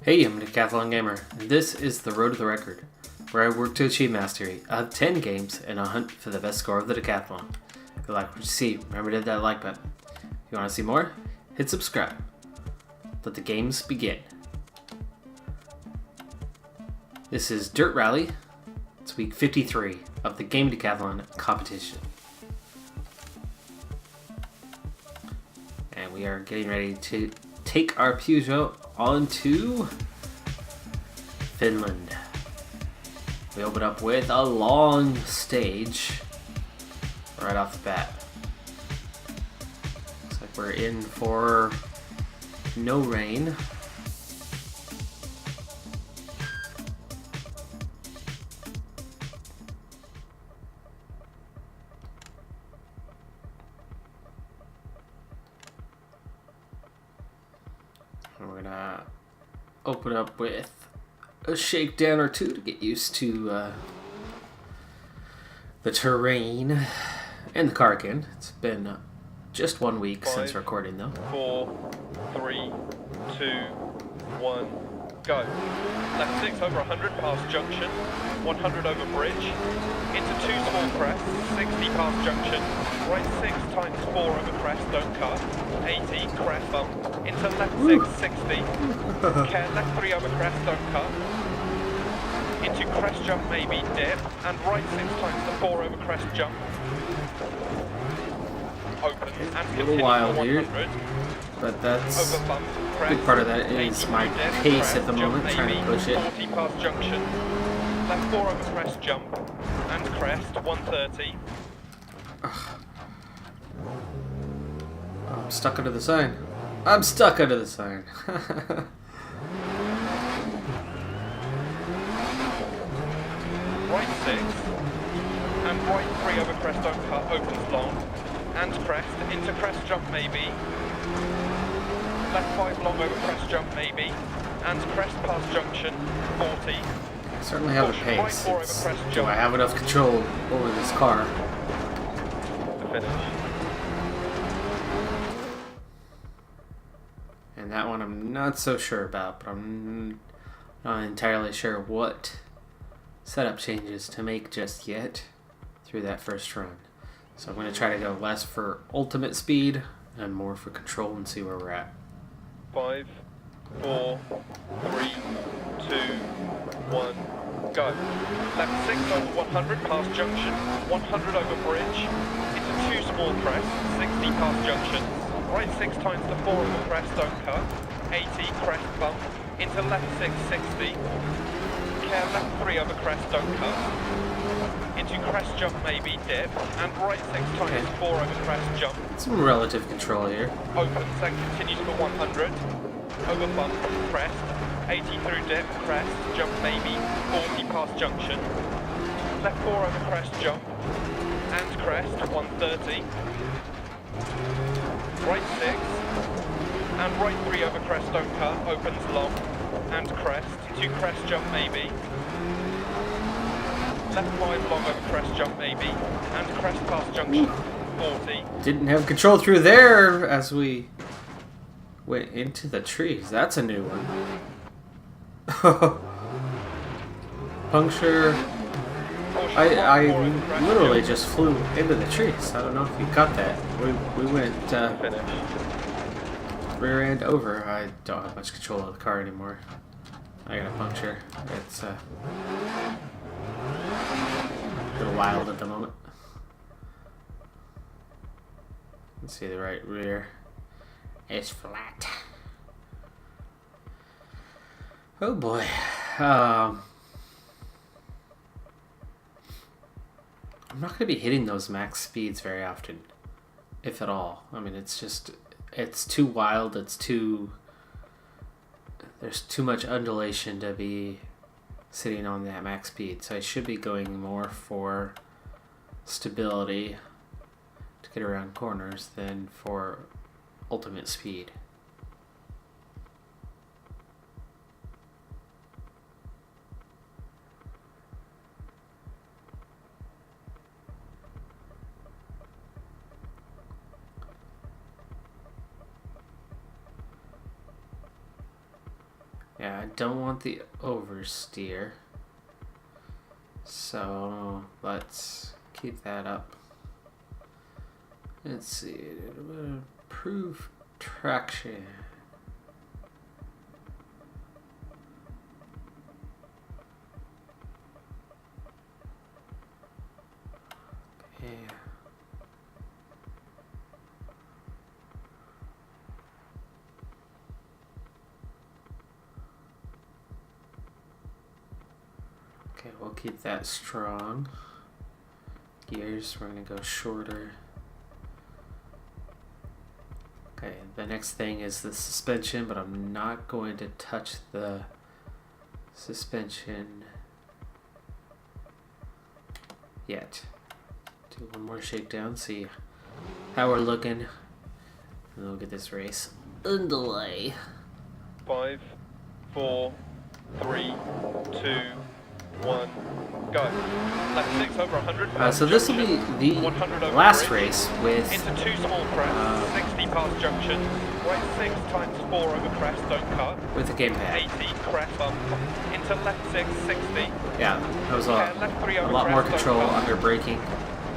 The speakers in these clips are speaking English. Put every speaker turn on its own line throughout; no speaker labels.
Hey, I'm Decathlon Gamer, and this is the Road to the Record, where I work to achieve mastery of 10 games in a hunt for the best score of the Decathlon. If you like what you see, remember to hit that like button. If you want to see more, hit subscribe. Let the games begin. This is Dirt Rally. It's week 53 of the Game Decathlon competition. And we are getting ready to take our Peugeot on to Finland. We open up with a long stage right off the bat. Looks like we're in for no rain. And we're gonna open up with a shakedown or two to get used to the terrain and the car again. It's been just 1 week since recording though.
4, 3, 2, 1, go. Left 6 over 100 past junction, 100 over bridge, into 2 small crests, 60 past junction, right 6 times 4 over crest, don't cut, 80, crest bump, into left 6, 60, care left 3 over crest, don't cut, into crest jump maybe, dip, and right 6 times the 4 over crest jump, open, and
A little wild here, but that's a big part of that is my pace at the moment, trying to push it.
40 past junction, left 4 over crest jump, and crest, 130.
I'm stuck under the sign. I'm stuck under the sign.
Right 6, and right 3 over crest don't cut, opens long, and crest, into crest jump maybe, left 5 long over crest jump maybe, and crest past junction, 40.
I certainly have a pace.
Right 4 over crest
Do
jump.
I have enough control over this car?
To finish.
And that one I'm not so sure about, but I'm not entirely sure what setup changes to make just yet through that first run. So I'm going to try to go less for ultimate speed and more for control and see where we're at.
5, 4, 3, 2, 1, go. Left 6 over 100 past junction, 100 over bridge, into 2 small crests, 60 past junction, right 6 times the 4 over crest, don't cut, 80, crest bump, into left 6, 60, care left 3 over crest, don't cut, into crest jump maybe, dip, and right 6 times 4 over crest jump.
Some relative control here.
Opens and continues for 100, over bump, crest, 80 through dip, crest, jump maybe, 40 past junction, left 4 over crest jump, and crest, 130, right 6, and right 3 over crest don't cut, opens long, and crest, to crest jump maybe, left 5 long over crest jump maybe, and crest past junction, 40.
Didn't have control through there as we went into the trees. That's a new one. Puncture. I literally just flew into the trees. I don't know if you caught that. We went rear end over. I don't have much control of the car anymore. I got a puncture. It's a little wild at the moment. Let's see, the right rear is flat. Oh boy. I'm not going to be hitting those max speeds very often, if at all. I mean, it's too wild. There's too much undulation to be sitting on that max speed. So I should be going more for stability to get around corners than for ultimate speed. Yeah, I don't want the oversteer. So let's keep that up. Let's see. Improve traction. Okay. Okay, we'll keep that strong. Gears, we're going to go shorter. Okay, the next thing is the suspension, but I'm not going to touch the suspension yet. Do one more shakedown, see how we're looking, and then we'll get this race underway.
5, 4, 3, 2, 1, go. Left 6 over 100.
So this will be the last race with
into 2 small crest, 60 past junction. Right 6 times 4 over crest, don't cut.
with the gamepad.
80 crest bump. Into left 6, 60.
Yeah, that was
Left 3
a
over
lot more
crest,
control
don't cut.
under braking.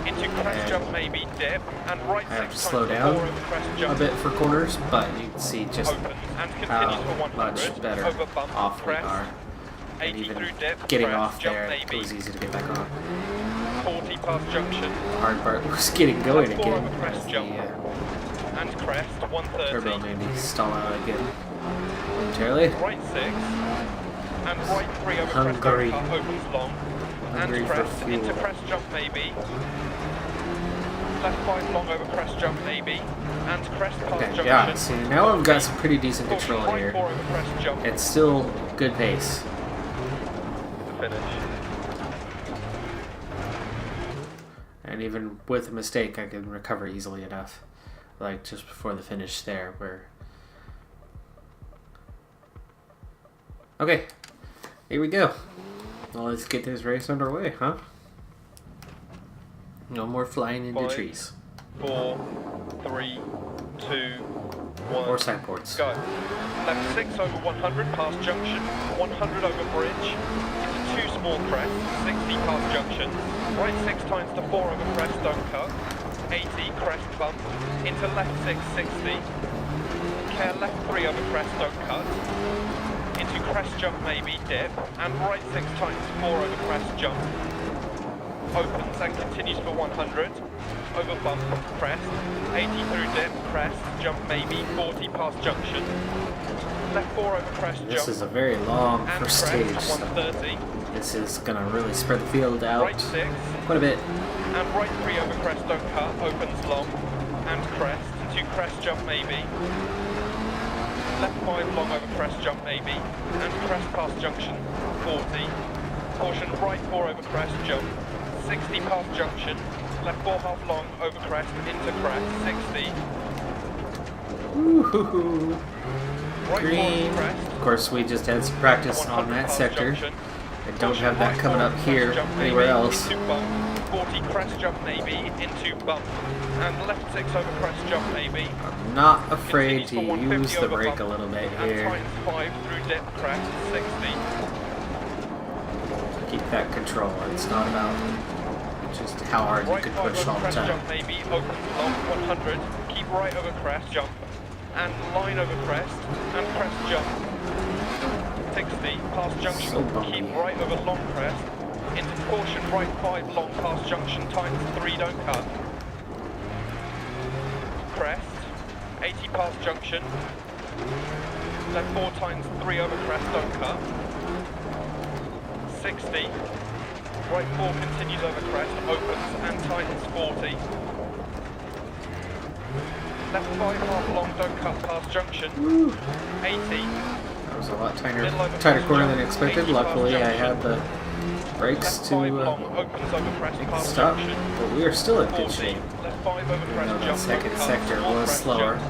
Into crest
And
jump maybe, dip. And right
I have
6
to slow
times
down
4 over crest
a
jump.
bit for corners, but you can see just
Open and continues
how
for 100.
much better
Over bump,
off we
crest.
are. And
80
even
through dip,
getting
crest,
off
jump
there,
maybe.
it was easy to get back on.
40 past junction.
The hard part was getting going
Left 4
again.
over crest
As
jump.
the
And crest,
turbo
130.
made me stall out again momentarily.
Right 6. And right 3 over
Hungry.
crest cut, opens long.
Hungry
And
for
crest,
fuel.
into crest jump maybe. Left 5 long over crest jump maybe. And crest past
Okay,
junction.
yeah, see now I've got some pretty decent
Caution,
control
right
here.
4 over crest jump.
It's still good pace.
The finish.
And even with a mistake, I can recover easily enough. Like just before the finish there, where... Okay, here we go. Well, let's get this race underway, huh? No more flying into
5,
trees.
4, 3, 2, 1.
Or signboards.
Go. Left 6 over 100 past junction. 100 over bridge. Into 2 small crests. 60 past junction. Right 6 times to 4 over crest, don't cut. 80 crest bump. Into left 6, 60. Care left 3 over crest, don't cut. Into crest jump maybe, dip. And right 6 times 4 over crest jump. Opens and continues for 100. Over bump, crest. 80 through dip, crest. Jump maybe, 40 past junction. Left 4 over crest jump.
This is a very long
And
first
crest,
stage, so
130.
this is gonna really spread the field out
Right 6.
quite a bit.
And right 3 over crest, don't cut. Opens long. And crest. Into crest jump maybe. Left 5 long over crest jump maybe. And crest past junction, 40. Caution right 4 over crest jump. 60 past junction. Left 4 half long over crest into crest, 60.
Woo-hoo-hoo.
Right 4
Green.
over crest.
Of course, we just had some practice
100
on that
past
sector.
junction.
I don't
Caution,
have that
right
coming
4
up
over
here
crest jump
anywhere
maybe,
else.
Into bump. 40 crest jump maybe into bump. And left 6 over crest jump maybe.
I'm not afraid to
Continues for 150
use the
over
brake
bump.
a little bit
And
here.
tightens 5 through dip crest, 60.
Keep that control. It's not about just how hard you
Right
can
5
push
over
all the
crest
time.
jump maybe, opens long, 100. Keep right over crest jump. And line over crest. And crest jump. 60, past junction.
So bumpy.
Keep right over long crest. Into caution, right 5 long past junction, times 3, don't cut. Crest. 80 past junction. Left 4 times 3 over crest, don't cut. 60. Right 4 continues over crest, opens and tightens 40. Left 5 half long, don't cut past junction.
Woo.
80.
That was a lot
Middle over
tighter
crest
corner
jump,
than expected.
80 past
Luckily, I
junction.
had the brakes
Left
to
5 long, opens over crest
make it
past
stop,
junction.
but we are still in good
40.
shape.
Left 5 over
Even
crest
though that
jump.
second
don't cut,
sector
small
was
crest
slower.
jump.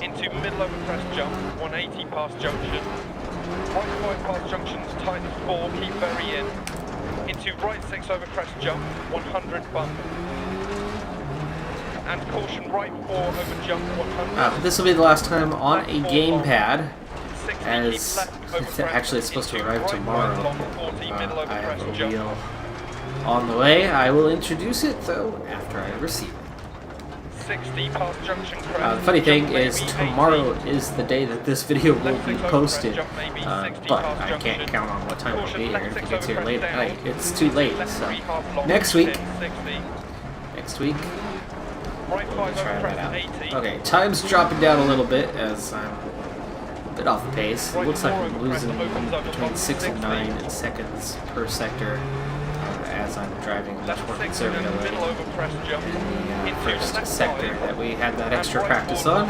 Into middle over crest jump, 180 past junction. Right 5 past junction, tightens 4, keep very in. Into right 6 over crest jump, 100 bump. And caution right 4 over jump, 100.
This will be the last time on
Left
a
4 long.
gamepad, as actually it's supposed to arrive tomorrow. I have a wheel on the way. I will introduce it though after I receive it.
60 past junction
The funny thing is tomorrow is the day that this video will be posted, but I can't count on what time it'll be here. If it gets here late at night, it's too late. So next week, we'll try that out. Okay, time's dropping down a little bit as I'm a bit off pace. It looks like I'm losing between 6 and 9 seconds per sector as I'm driving much more conservatively in the first sector that we had that extra practice on.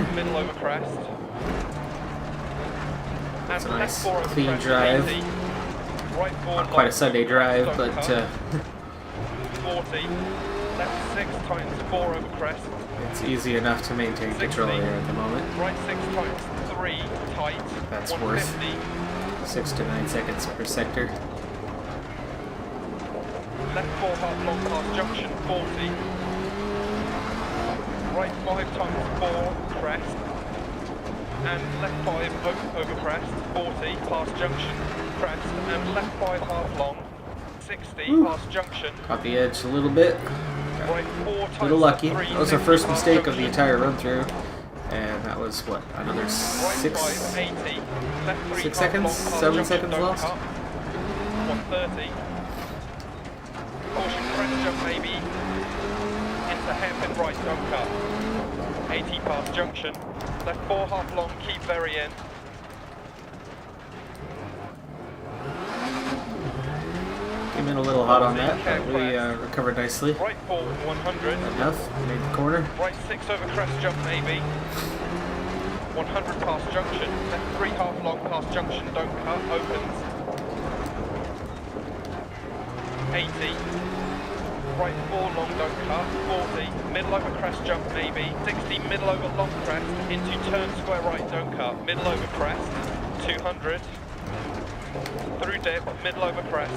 It's a nice clean drive. Not quite a Sunday drive, but
40, left 6 times 4 over crest.
It's easy enough to maintain control here at the moment.
Right 6 times 3 tight.
That's worth 6 to 9 seconds per sector.
Left 4 half long past junction 40. Right 5 times 4 crest. And left 5 over crest 40 past junction crest. And left 5 half long 60 past junction.
Caught the edge a little bit.
Right 4 times
A little lucky.
3,
That was our first mistake of the entire run through. And that was what? Another 6 seconds? 7 seconds lost?
130. Caution crest jump maybe. Into hairpin right, don't cut. 80 past junction. Left 4 half long, keep very end.
Came in a little hot on that, but we recovered nicely.
Right 4 100.
Enough. Made the corner.
Right 6 over crest jump maybe. 100 past junction. Left 3 half long past junction, don't cut, opens. 80. Right 4 long, don't cut. 40. Middle over crest jump maybe. 60. Middle over long crest. Into turn square right, don't cut. Middle over crest. 200. Through dip. Middle over crest.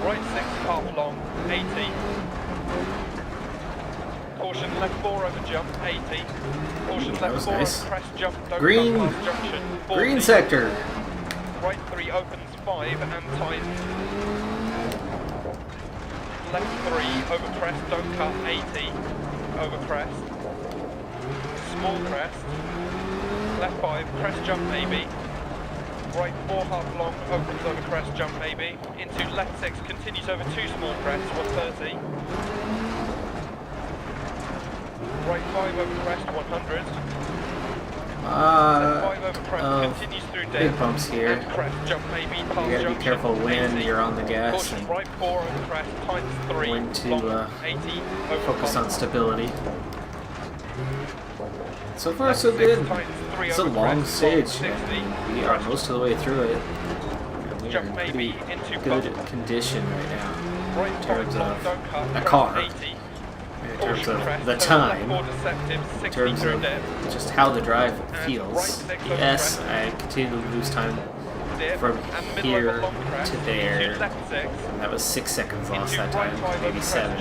Right 6 half long. 80. Caution left 4 over jump. 80. Caution left 4
nice.
over crest jump. Don't
Green.
cut past junction. 40.
Green sector.
Right 3 opens 5 and tight. Left 3 over crest, don't cut, 80. Over crest. Small crest. Left 5, crest jump maybe. Right 4 half long, opens over crest jump maybe. Into left 6, continues over 2 small crests, 130. Right 5 over crest, 100. Continues through
big bumps here.
crest jump maybe past
You gotta be careful when
80.
you're on the gas
Caution
and
right 4 over crest times 3
when to
long, 80 over
focus
long.
on stability. So far, so good. It's a long stage, and we are most of the way through it. And we are in pretty good condition right now in terms of the car, in terms of the time, in terms of just how the drive feels. Yes, I continue to lose time from here to there, and that was 6 seconds lost that time, maybe 7.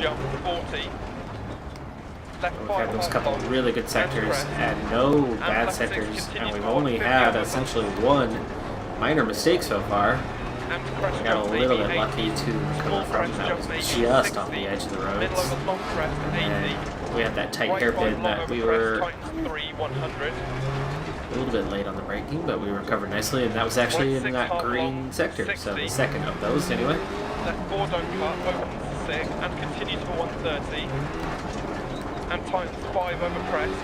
We've had those couple of really good sectors and no bad sectors, and we've only had essentially one minor mistake so far. We got a little bit lucky to recover from that was just off the edge of the roads, and we had that tight hairpin that we were a little bit late on the braking, but we recovered nicely, and that was actually in that green sector, so the second of those anyway.
Left 4 don't cut, opens 6 and continues for 130. And times 5 over crest,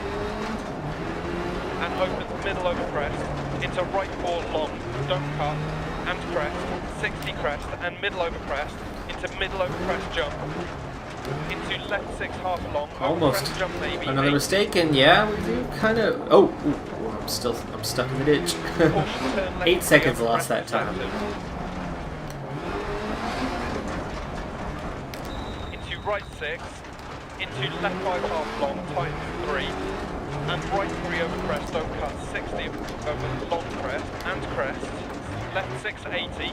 and opens middle over crest, into right 4 long, don't cut, and crest, 60 crest, and middle over crest, into middle over crest jump, into left 6 half long,
almost
crest jump maybe,
another
8.
mistake, and yeah, we do kind of, I'm stuck in the ditch. 8 seconds lost that time.
Into right 6, into left 5 half long, times 3, and right 3 over crest, don't cut, 60 over long crest, and crest, left 6, 80,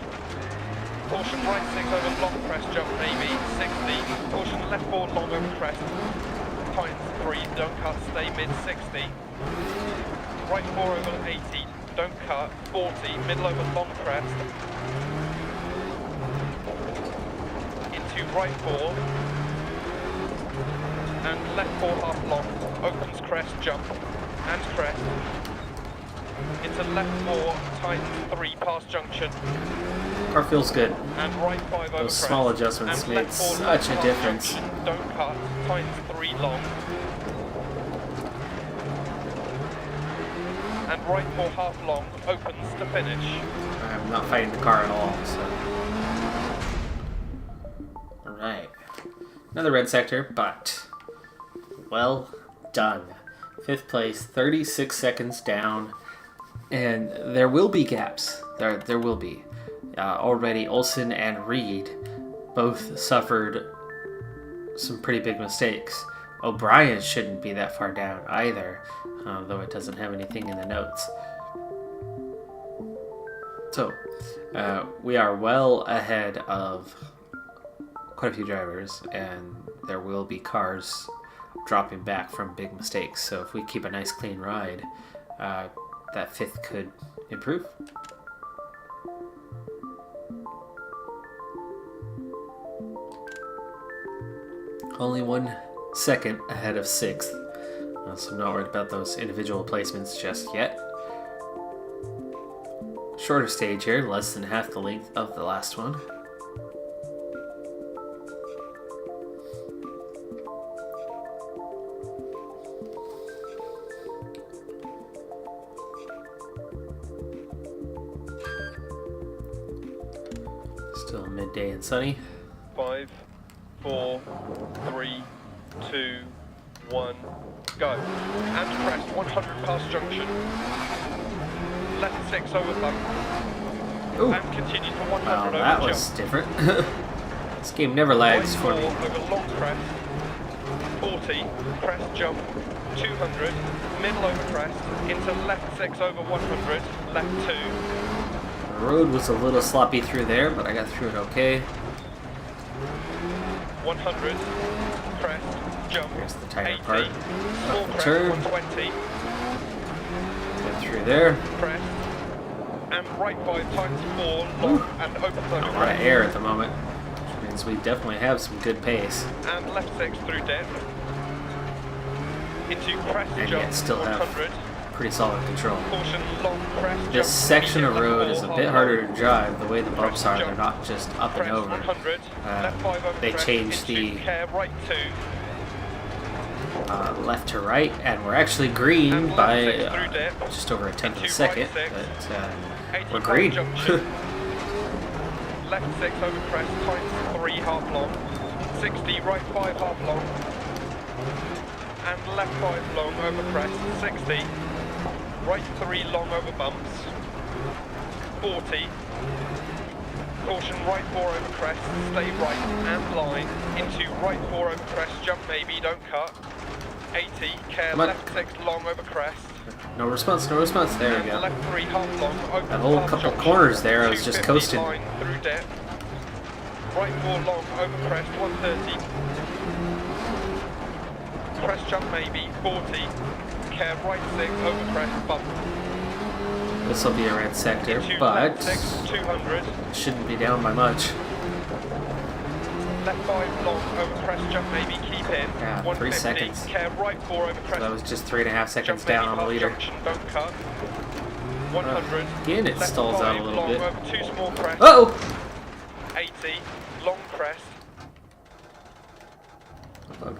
caution right 6 over long crest, jump maybe, 60, caution left 4 long over crest, times 3, don't cut, stay mid, 60, Right 4 over 80, don't cut. 40, middle over long crest. Into right 4. And left 4 half long, opens crest, jump, and crest. Into left 4, tightens 3, past junction.
Car feels good.
And right 5 over
Those
crest.
small adjustments
and
made
left 4,
such a
past
difference.
junction, don't cut, tightens 3 long. And right 4 half long, opens to finish.
I'm not fighting the car at all, so. Alright. Another red sector, but well done. 5th place, 36 seconds down, and there will be gaps. There will be. Already Olsen and Reed both suffered some pretty big mistakes. O'Brien shouldn't be that far down either, though it doesn't have anything in the notes. So, we are well ahead of quite a few drivers, and there will be cars dropping back from big mistakes. So if we keep a nice clean ride, that 5th could improve. Only 1 second ahead of 6th, so I'm not worried about those individual placements just yet. Shorter stage here, less than half the length of the last one. Still midday and sunny.
5, 4, 3, 2, 1, go. And crest, 100 past junction. Left 6 over bump.
Ooh.
And continue to 100
Wow,
over
that
jump.
was different. This game never lags for me.
Over long crest. 40, crest jump. 200, middle over crest. Into left 6 over 100, left 2.
The road was a little sloppy through there, but I got through it okay.
100, crest, jump.
Here's the tire
80,
part.
small
Up the
crest,
turn.
120,
Get through there.
crest, and right 5 times 4, long, and opens over
A lot of
crest.
air at the moment, which means we definitely have some good pace.
And left 6 through depth. Into crest,
And
jump,
yet still have
100,
pretty solid control.
caution, long crest,
This
jump,
section of
medium
road
left
is a
4,
bit
half
harder
long.
to drive. The way the bumps
Crest
are, they're
jump.
not just up and
Crest
over.
100, left 5 over
They
crest,
changed
into
the
care, right 2.
left to right, and we're actually green
And
by
left 6 through depth.
just over a tenth of a
Into
second,
right 6.
but
80
we're
past
green.
junction. Left 6 over crest, times 3 half long. 60, right 5 half long. And left 5 long over crest, 60. Right 3 long over bumps. 40. Caution, right 4 over crest, stay right and line. Into right 4 over crest, jump maybe, don't cut. 80, care,
Come on.
left 6 long over crest.
No response, no response. There we
And
go.
left 3 half long, open
That whole
past
couple
junction,
corners there, I was just
250
coasting.
line through depth. Right 4 long, over crest, 130. Crest jump maybe, 40. Care right 6, over crest, bump.
This will be a red sector,
Into
but
left 6, 200.
shouldn't be down by much.
Left 5 long, over crest jump maybe, keep in.
Yeah, 3
150.
seconds.
Care right 4 over crest.
That was just 3.5 seconds
Jump
down
maybe
on the
past
leader.
junction, don't cut. 100.
Again, it
Left
stalls out a
5
little
long
bit.
over 2 small crest.
Oh!
80. Long crest.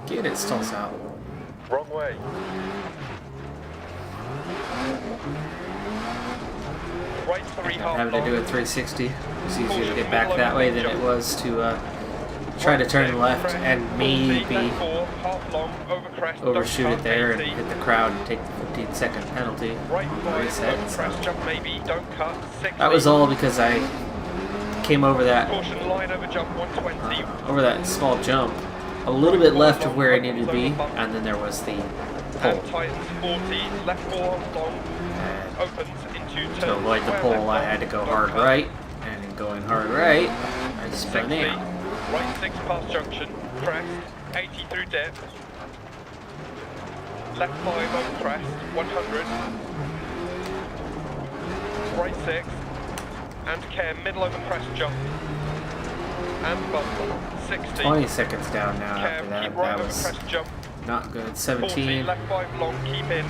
Again, it stalls out.
Wrong way. Right 3 half
Having to
long.
do a 360. It's easier to get back that way than it was to try to turn left and maybe overshoot it there and hit the crowd and take the 15-second penalty
Right
on the
5
reset.
over
So
crest jump maybe, don't cut. 60.
that was all because I came over that
Caution line over jump 120.
small jump a little bit left of where I needed to be, and then there was the pole.
And tightens 40, left 4 long,
And
opens into
to
turn.
avoid the
square
pole,
left
I
long,
had to go
don't
hard
cut.
right, and in going hard right, I spun
60,
out.
right 6 past junction, crest, 80 through depth. Left 5 over crest, 100. Right 6. And care, middle over crest jump. And bump, 60.
20 seconds down now
Care,
after that.
keep right
That
over
was
crest jump.
not good.
40,
17.
left 5 long, keep in.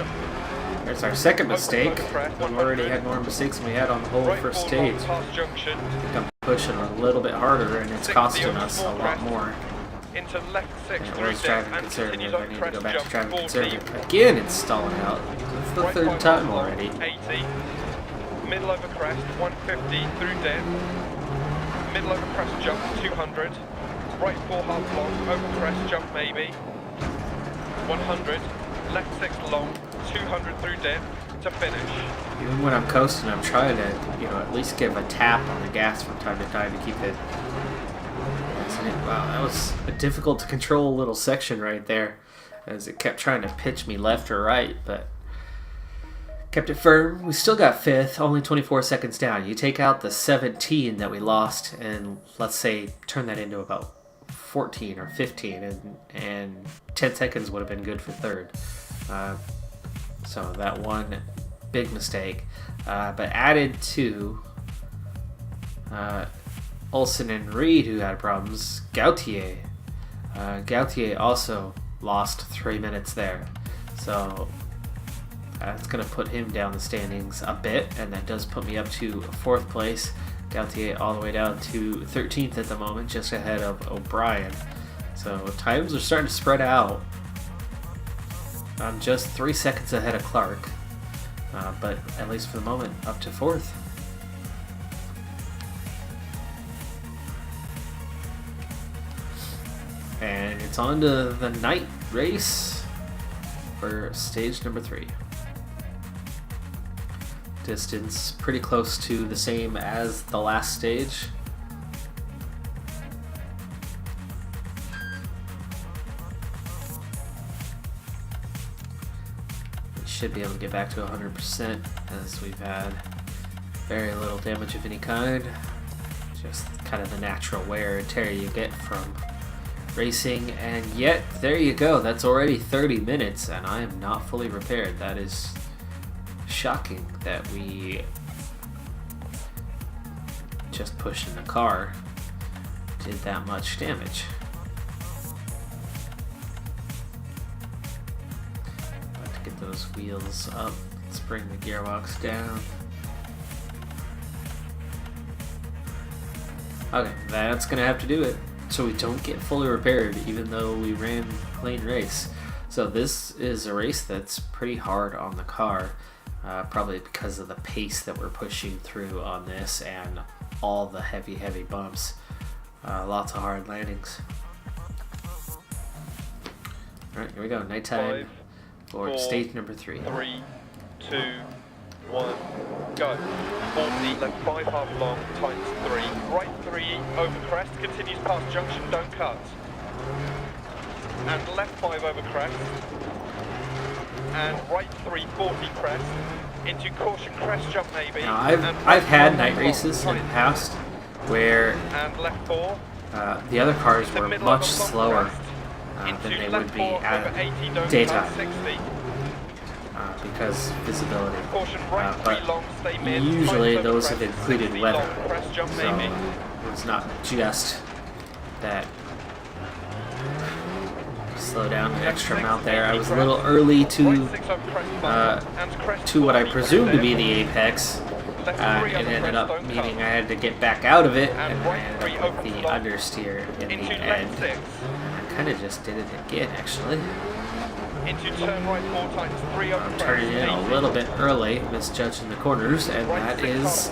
There's our second mistake.
Over crest,
We've already
100.
had more mistakes than we had on the whole
Right
first
4 long,
stage.
past junction.
I think I'm pushing a little bit harder and it's
60
costing
over
us a
small
lot
crest.
more.
Into left 6
And it
through
was
dip
driving
and
conservative.
continues
I
on
need to
crest
go back to
jump,
driving
40.
conservative. Again, it's stalling out. It's the
Right
third
5
time
long,
already.
80. Middle over crest, 150 through dip. Middle over crest jump, 200. Right 4 half long, over crest jump maybe. 100. Left 6 long, 200 through dip to finish.
Even when I'm coasting, I'm trying to, at least give a tap on the gas from time to time to keep it. Wow, that was a difficult to control little section right there, as it kept trying to pitch me left or right, but kept it firm. We still got fifth, only 24 seconds down. You take out the 17 that we lost, and let's say turn that into about 14 or 15, and 10 seconds would have been good for third. So that one big mistake, but added to Olsen and Reed, who had problems. Gautier also lost 3 minutes there, so that's going to put him down the standings a bit, and that does put me up to fourth place. Gautier all the way down to 13th at the moment, just ahead of O'Brien. So times are starting to spread out. I'm just 3 seconds ahead of Clark, but at least for the moment, up to fourth. And it's on to the night race for stage number 3. Distance pretty close to the same as the last stage. We should be able to get back to 100% as we've had very little damage of any kind. Just kind of the natural wear and tear you get from racing, and yet there you go, that's already 30 minutes and I am not fully repaired. That is shocking that we just pushing the car did that much damage. About to get those wheels up. Let's bring the gearbox down. Okay, that's gonna have to do it. So we don't get fully repaired, even though we ran a clean race. So this is a race that's pretty hard on the car, probably because of the pace that we're pushing through on this and all the heavy bumps. Lots of hard landings. Alright, here we go. Nighttime for stage number 3.
3, 2, 1, go. 40, left 5 half long, times 3. Right 3 over crest, continues past junction, don't cut. And left 5 over crest. And right 3, 40 crest. Into caution crest jump maybe.
Now I've had night races in the past where
and left 4.
the other cars were much slower than they would be at daytime. Because visibility. But usually those have included weather, so it's not just that slow down an extra amount there. I was a little early to what I presumed to be the apex, and it ended up meaning I had to get back out of it, and I ended up with the understeer in the end. And I kind of just did it again, actually.
Into turn right 4 times 3 over
I'm turning in a little bit early, misjudging the corners, and that is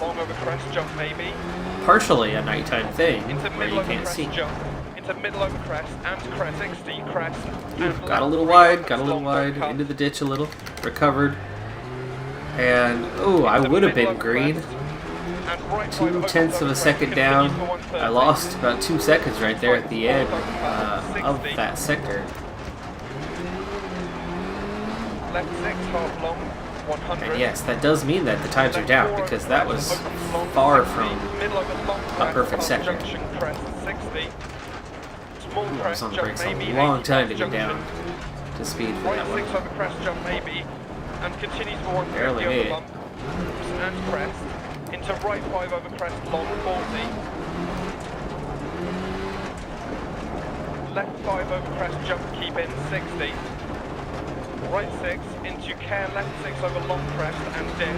partially a nighttime thing where you can't see.
Into middle over crest and crest 60 crest.
Got a little wide, into the ditch a little, recovered, and oh, I would have been green. 0.2 of a second down. I lost about 2 seconds right there at the end of that sector.
Left 6 half long, 100.
And yes, that does mean that the times are down, because that was far from a perfect sector. I was on the brakes a long time to get down. to speed for
Right
that
6
one.
over crest jump maybe, and continues for 150
Barely
over
made it.
bump and crest, into right 5 over crest long 40. Left 5 over crest jump, keep in 60. Right 6 into care, left 6 over long crest and dip.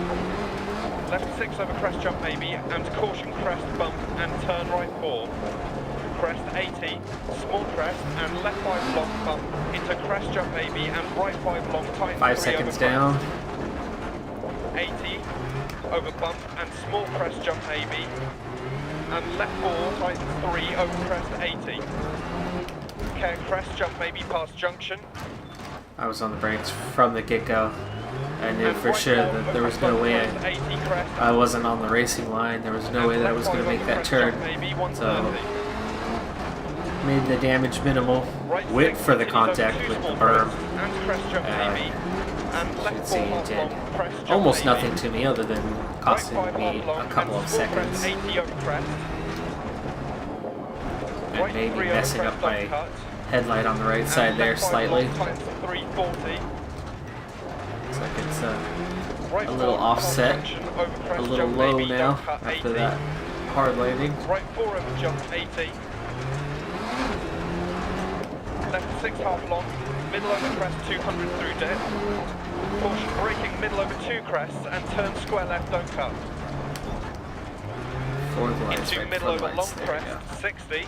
Left 6 over crest jump maybe, and caution crest bump and turn right 4. Crest 80, small crest and left 5 long bump into crest jump maybe and right 5 long tight
5
3
seconds
over
down.
crest. 80 over bump and small crest jump maybe, and left 4 tight 3 over crest 80. Care crest jump maybe past junction.
I was on the brakes from the get-go. I knew
And
for
right
sure
4
that there was
over
no way
crest 80 crest.
I wasn't on the racing line. There was no way that I was going to make that turn.
Maybe
So
130.
made the damage minimal.
Right
Went
6
for the
continues over
contact
2
with the
small
berm.
crests and crest jump maybe, and
You
left
can
4
see it
half
did
long crest jump
almost
maybe.
nothing to me other than
Right
costing
5
me
half long
a couple
and
of
small
seconds
crest 80 over crest.
and
Right
maybe
3 over
messing
crest
up my
undercut.
headlight on the right
And
side there
left 5
slightly.
long times 340.
Looks like it's
Right
a little
4
offset,
half junction over
a
crest
little
jump
low
maybe,
now
don't cut
after
80.
that hard landing.
Right 4 over jump 80. Left 6 half long, middle over crest 200 through dip. Caution braking middle over 2 crests and turn square left, don't cut.
Fourth lights,
Into
right
middle
front
over
lights.
long
There
crest
we go.
60.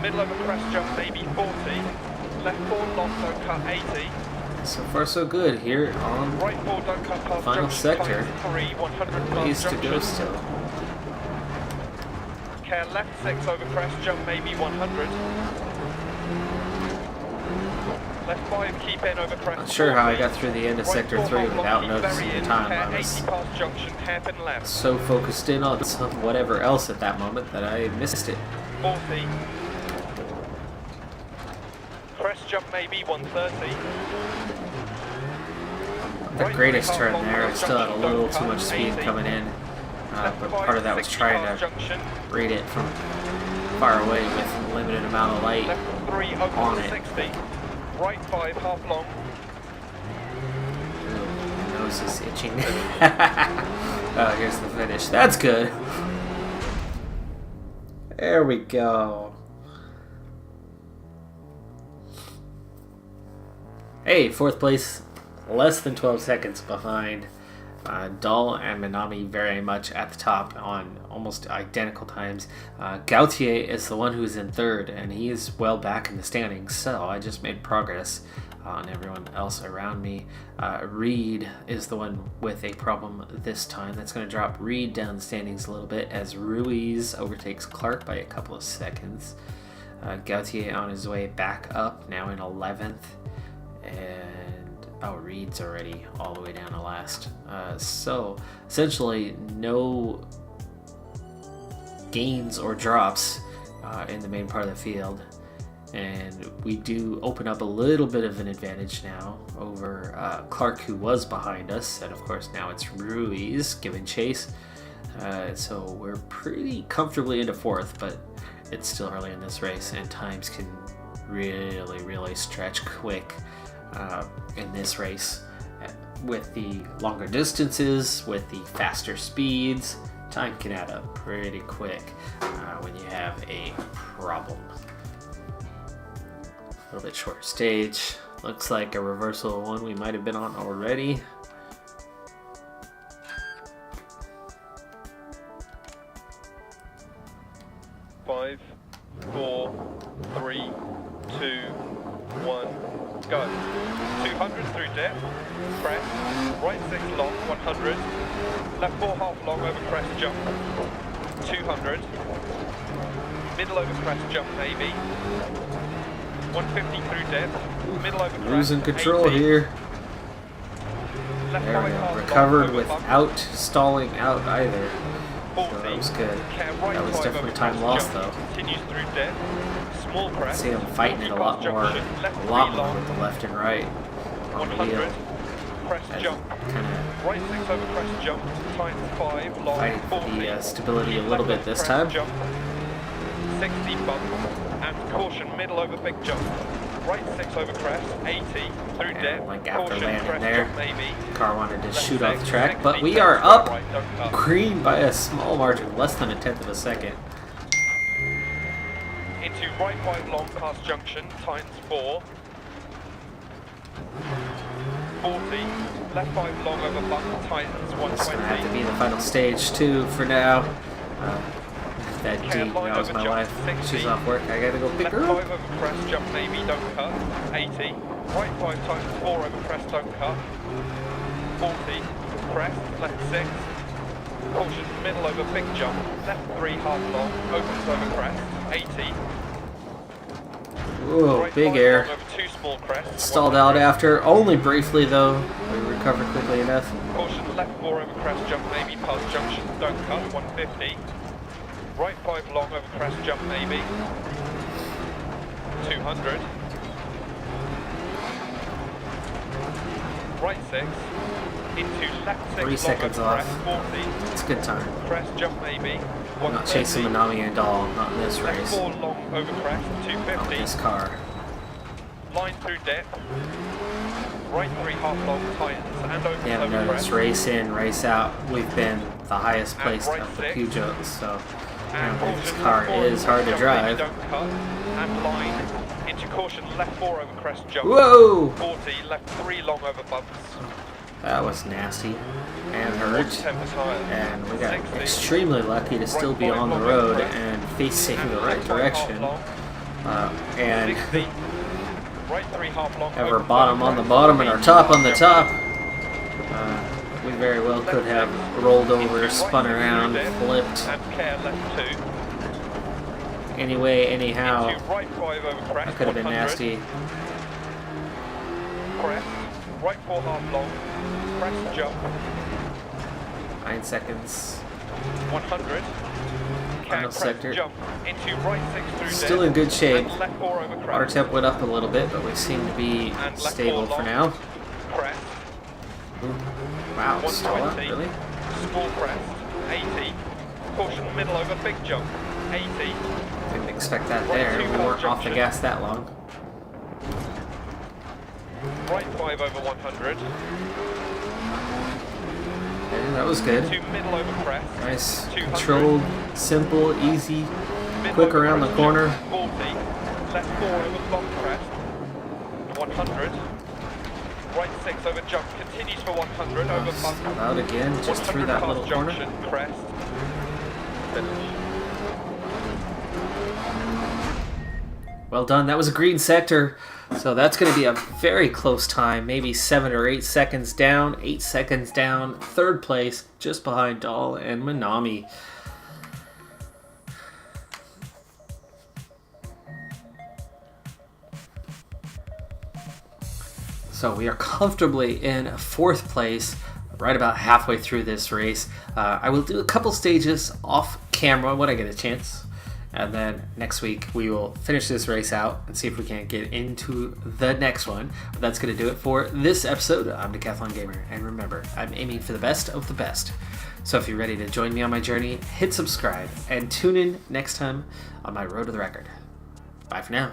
Middle over crest jump maybe 40. Left 4 long, don't cut 80.
So far so good here on
Right 4 don't cut past
Final
junction
sector.
times 3, 100
ways
past
to go
junction.
still.
Care left 6 over crest jump maybe 100. Left 5 keep in over crest.
Not sure how I
40.
got through the end of
Right
sector
4
3
half long,
without
keep
noticing
very
the
in,
time.
care
I was
80 past junction, hairpin left.
so focused in on some whatever else at that moment that I missed it.
40. Crest jump maybe 130.
The
Right
greatest
3
turn
half long,
there. I
crest
still had a
junction,
little
don't
too
cut,
much speed
80.
coming in.
Left
But
5,
part of that was
60
trying
past
to
junction.
read it from far away with limited amount of light.
Left 3
on
over
it.
60. Right 5 half long.
Ooh, my nose is itching. Oh, here's the finish. That's good. There we go. Hey, fourth place, less than 12 seconds behind Dahl and Minami, very much at the top on almost identical times. Gautier is the one who's in third, and he is well back in the standings, so I just made progress on everyone else around me. Reed is the one with a problem this time. That's going to drop Reed down the standings a little bit as Ruiz overtakes Clark by a couple of seconds. Gautier on his way back up, now in 11th. And Reed's already all the way down to last. So essentially no gains or drops in the main part of the field, and we do open up a little bit of an advantage now over Clark, who was behind us, and of course now it's Ruiz giving chase. So we're pretty comfortably into fourth, but it's still early in this race and times can really stretch quick in this race. With the longer distances, with the faster speeds, time can add up pretty quick when you have a problem. A little bit short stage. Looks like a reversal of one we might have been on already.
Five, 4, 3, 2, 1, go. 200 through dip, crest, right 6 long, 100, left 4 half long over crest jump, 200, middle over crest jump maybe, 150 through dip, middle over crest,
Losing control
80,
here.
left
There we
5
go.
half long
Recovered
over bump,
without stalling out either.
40,
So that was good.
care right
That was
5
definitely
over
time
crest
lost
jump,
though.
continues through dip, small crest,
See him fighting it a lot
past
more,
junction, left
a lot
3
more
long,
with the left and right on the
100,
wheel.
crest
As
jump,
kind of
right 6 over crest jump, times 5, long,
fighting for
40,
the stability a little bit
left
this
crest
time.
Jump, 60 bump, and caution middle over big jump. right 6 over crest, 80, through dip,
like after
caution,
landing
crest
there,
jump maybe.
car wanted to
Left
shoot off the
6,
track,
60,
but we
turns
are
to
up
right, don't cut.
green by a small margin, less than 1/10 of a second.
Into right 5 long past junction, tightens 4. 40, left 5 long over bump, tightens
It's going to have to
120.
be the final stage too for now. That D
Line
knows
over
my
jump,
wife.
60.
She's off work. I gotta go pick
Left
her
5
up.
over crest, jump maybe, don't cut, 80. Right 5 tightens 4 over crest, don't cut. 40, crest, left 6. Caution, middle over big jump, left 3 half long, opens over crest, 80.
Whoa,
Right
big
5
air.
long over 2 small crests,
Stalled out
100.
after, only briefly though. We recovered quickly enough.
Caution, left 4 over crest, jump maybe, past junction, don't cut, 150. Right 5 long over crest, jump maybe, 200. Right 6, into left 6
3
long
seconds
over
off.
crest, 40.
It's a good time.
Crest, jump maybe,
I'm not chasing
130.
Manami and Doll, not in this
Left
race.
4 long over crest,
Not
250.
this car.
Line through dip. Right 3 half long tightens and opens
Yeah,
over
no,
crest.
this race in, race out, we've been the highest
And
placed
right
of the
6.
Peugeots, so
And
you know, this
caution,
car
left 4
is
over
hard to
crest, jump
drive.
maybe, don't cut. And line into caution, left 4 over crest, jump.
Whoa!
40, left 3 long over bumps.
That was nasty and hurt.
110 for tyres.
And we got
60.
extremely lucky to still be
Right
on the
5
road
crest.
and facing
And
the right
left 5
direction.
half long,
And
60. Right 3 half long.
have our
opens
bottom
over
on the
crest,
bottom and our
80,
top on the
jump
top.
maybe.
We very well could have rolled over, spun around, flipped.
And care left 2.
Anyway, anyhow,
Into right 5 over crest.
that could have been
100.
nasty.
Crest. Right 4 half long. Crest jump.
9 seconds.
100.
Final
Crest
sector.
jump into right 6 through
Still
dip,
in good shape.
and left 4 over
Water
crest.
temp went up a little bit, but we seem to be
And left
stable
4
for
long.
now.
Crest.
Wow, stall up,
120.
really?
Small crest. 80. Caution middle over big jump. 80.
Didn't expect that
Right
there.
2
We
past
weren't off the
junction.
gas that long.
Right 5 over 100.
Yeah, that was good.
To middle over crest.
Nice,
200.
controlled, simple, easy,
Middle
quick
over
around the
crest
corner.
jump, 40. Left 4 over bump crest. 100. Right 6 over jump. Continues for 100 over bump.
Stall out again, just through
100
that
past
little corner.
junction, crest. Finish.
Well done. That was a green sector. So that's going to be a very close time. Maybe 7 or 8 seconds down. 8 seconds down. Third place, just behind Doll and Manami. So we are comfortably in 4th place, right about halfway through this race. I will do a couple stages off camera when I get a chance. And then next week we will finish this race out and see if we can't get into the next one. But that's going to do it for this episode. I'm Decathlon Gamer, and remember, I'm aiming for the best of the best. So if you're ready to join me on my journey, hit subscribe and tune in next time on my road to the record. Bye for now.